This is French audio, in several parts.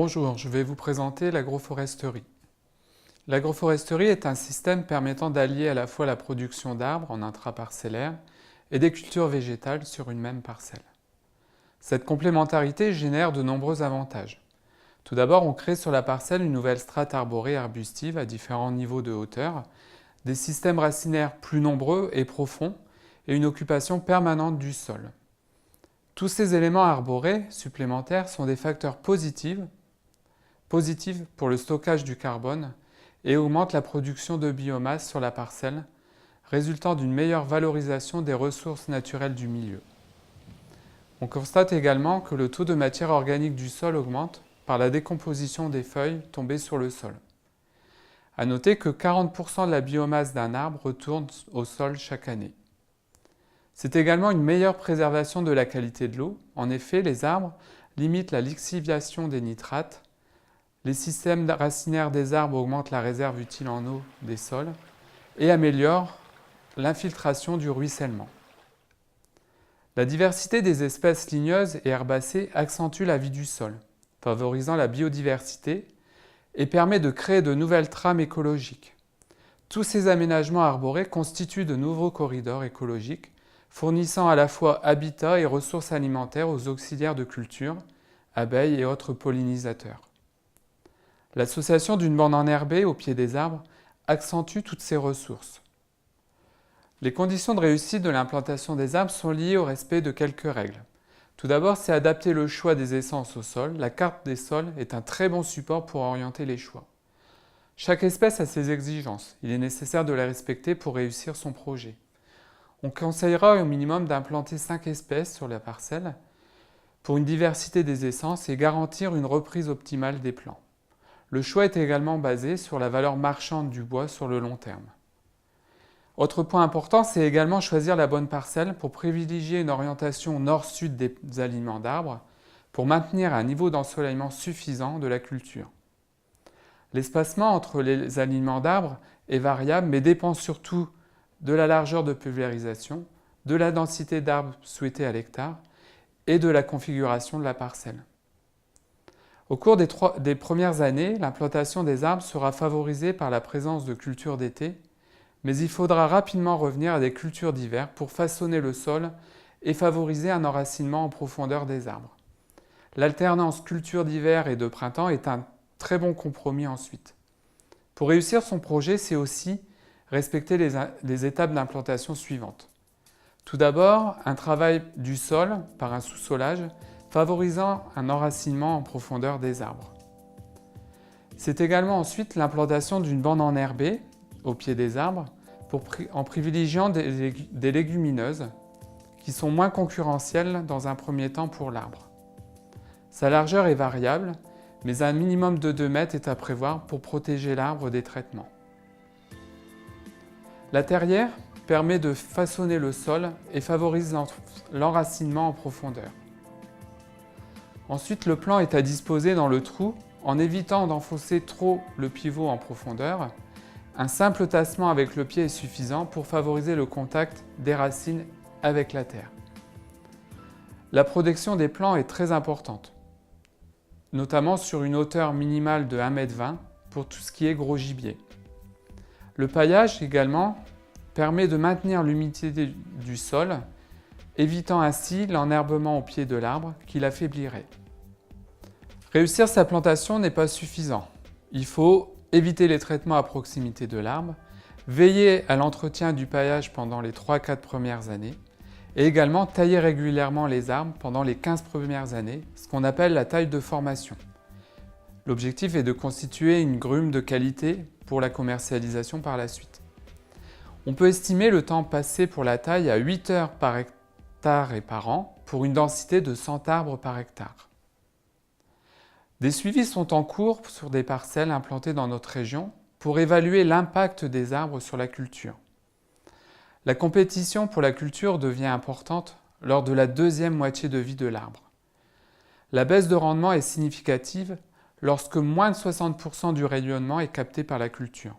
Bonjour, je vais vous présenter l'agroforesterie. L'agroforesterie est un système permettant d'allier à la fois la production d'arbres en intraparcellaire et des cultures végétales sur une même parcelle. Cette complémentarité génère de nombreux avantages. Tout d'abord, on crée sur la parcelle une nouvelle strate arborée arbustive à différents niveaux de hauteur, des systèmes racinaires plus nombreux et profonds et une occupation permanente du sol. Tous ces éléments arborés supplémentaires sont des facteurs positifs pour le stockage du carbone et augmentent la production de biomasse sur la parcelle, résultant d'une meilleure valorisation des ressources naturelles du milieu. On constate également que le taux de matière organique du sol augmente par la décomposition des feuilles tombées sur le sol. À noter que 40% de la biomasse d'un arbre retourne au sol chaque année. C'est également une meilleure préservation de la qualité de l'eau. En effet, les arbres limitent la lixiviation des nitrates. Les systèmes racinaires des arbres augmentent la réserve utile en eau des sols et améliorent l'infiltration du ruissellement. La diversité des espèces ligneuses et herbacées accentue la vie du sol, favorisant la biodiversité et permet de créer de nouvelles trames écologiques. Tous ces aménagements arborés constituent de nouveaux corridors écologiques, fournissant à la fois habitat et ressources alimentaires aux auxiliaires de culture, abeilles et autres pollinisateurs. L'association d'une bande enherbée au pied des arbres accentue toutes ces ressources. Les conditions de réussite de l'implantation des arbres sont liées au respect de quelques règles. Tout d'abord, c'est adapter le choix des essences au sol. La carte des sols est un très bon support pour orienter les choix. Chaque espèce a ses exigences. Il est nécessaire de les respecter pour réussir son projet. On conseillera au minimum d'implanter 5 espèces sur la parcelle pour une diversité des essences et garantir une reprise optimale des plants. Le choix est également basé sur la valeur marchande du bois sur le long terme. Autre point important, c'est également choisir la bonne parcelle pour privilégier une orientation nord-sud des alignements d'arbres pour maintenir un niveau d'ensoleillement suffisant de la culture. L'espacement entre les alignements d'arbres est variable mais dépend surtout de la largeur de pulvérisation, de la densité d'arbres souhaitée à l'hectare et de la configuration de la parcelle. Au cours des premières années, l'implantation des arbres sera favorisée par la présence de cultures d'été, mais il faudra rapidement revenir à des cultures d'hiver pour façonner le sol et favoriser un enracinement en profondeur des arbres. L'alternance culture d'hiver et de printemps est un très bon compromis ensuite. Pour réussir son projet, c'est aussi respecter les étapes d'implantation suivantes. Tout d'abord, un travail du sol par un sous-solage favorisant un enracinement en profondeur des arbres. C'est également ensuite l'implantation d'une bande enherbée au pied des arbres en privilégiant des légumineuses qui sont moins concurrentielles dans un premier temps pour l'arbre. Sa largeur est variable, mais un minimum de 2 mètres est à prévoir pour protéger l'arbre des traitements. La terrière permet de façonner le sol et favorise l'enracinement en profondeur. Ensuite, le plan est à disposer dans le trou en évitant d'enfoncer trop le pivot en profondeur. Un simple tassement avec le pied est suffisant pour favoriser le contact des racines avec la terre. La protection des plants est très importante, notamment sur une hauteur minimale de 1,20 m pour tout ce qui est gros gibier. Le paillage également permet de maintenir l'humidité du sol, évitant ainsi l'enherbement au pied de l'arbre qui l'affaiblirait. Réussir sa plantation n'est pas suffisant. Il faut éviter les traitements à proximité de l'arbre, veiller à l'entretien du paillage pendant les 3-4 premières années et également tailler régulièrement les arbres pendant les 15 premières années, ce qu'on appelle la taille de formation. L'objectif est de constituer une grume de qualité pour la commercialisation par la suite. On peut estimer le temps passé pour la taille à 8 heures par hectare et par an pour une densité de 100 arbres par hectare. Des suivis sont en cours sur des parcelles implantées dans notre région pour évaluer l'impact des arbres sur la culture. La compétition pour la culture devient importante lors de la deuxième moitié de vie de l'arbre. La baisse de rendement est significative lorsque moins de 60% du rayonnement est capté par la culture.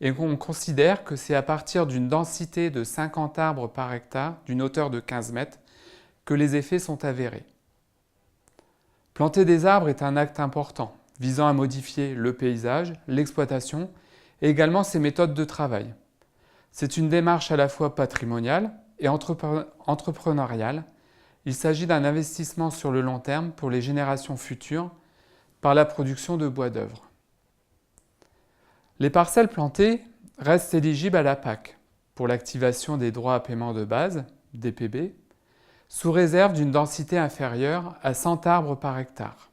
Et on considère que c'est à partir d'une densité de 50 arbres par hectare, d'une hauteur de 15 mètres, que les effets sont avérés. Planter des arbres est un acte important, visant à modifier le paysage, l'exploitation et également ses méthodes de travail. C'est une démarche à la fois patrimoniale et entrepreneuriale. Il s'agit d'un investissement sur le long terme pour les générations futures par la production de bois d'œuvre. Les parcelles plantées restent éligibles à la PAC pour l'activation des droits à paiement de base, DPB, sous réserve d'une densité inférieure à 100 arbres par hectare.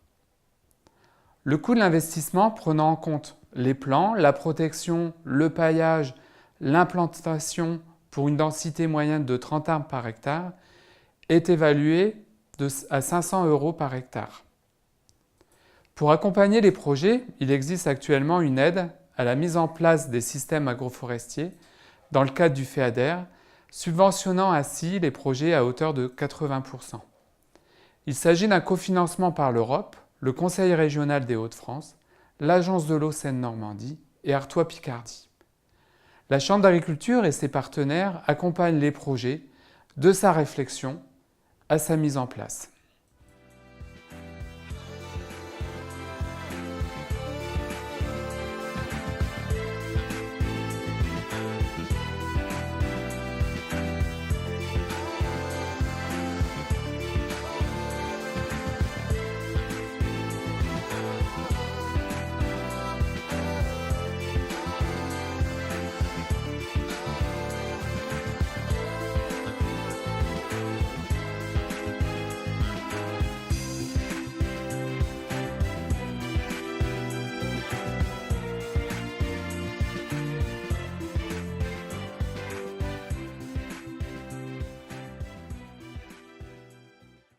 Le coût de l'investissement prenant en compte les plants, la protection, le paillage, l'implantation pour une densité moyenne de 30 arbres par hectare est évalué à 500 € par hectare. Pour accompagner les projets, il existe actuellement une aide à la mise en place des systèmes agroforestiers dans le cadre du FEADER, subventionnant ainsi les projets à hauteur de 80%. Il s'agit d'un cofinancement par l'Europe, le Conseil régional des Hauts-de-France, l'Agence de l'eau Seine-Normandie et Artois Picardie. La Chambre d'agriculture et ses partenaires accompagnent les projets de sa réflexion à sa mise en place.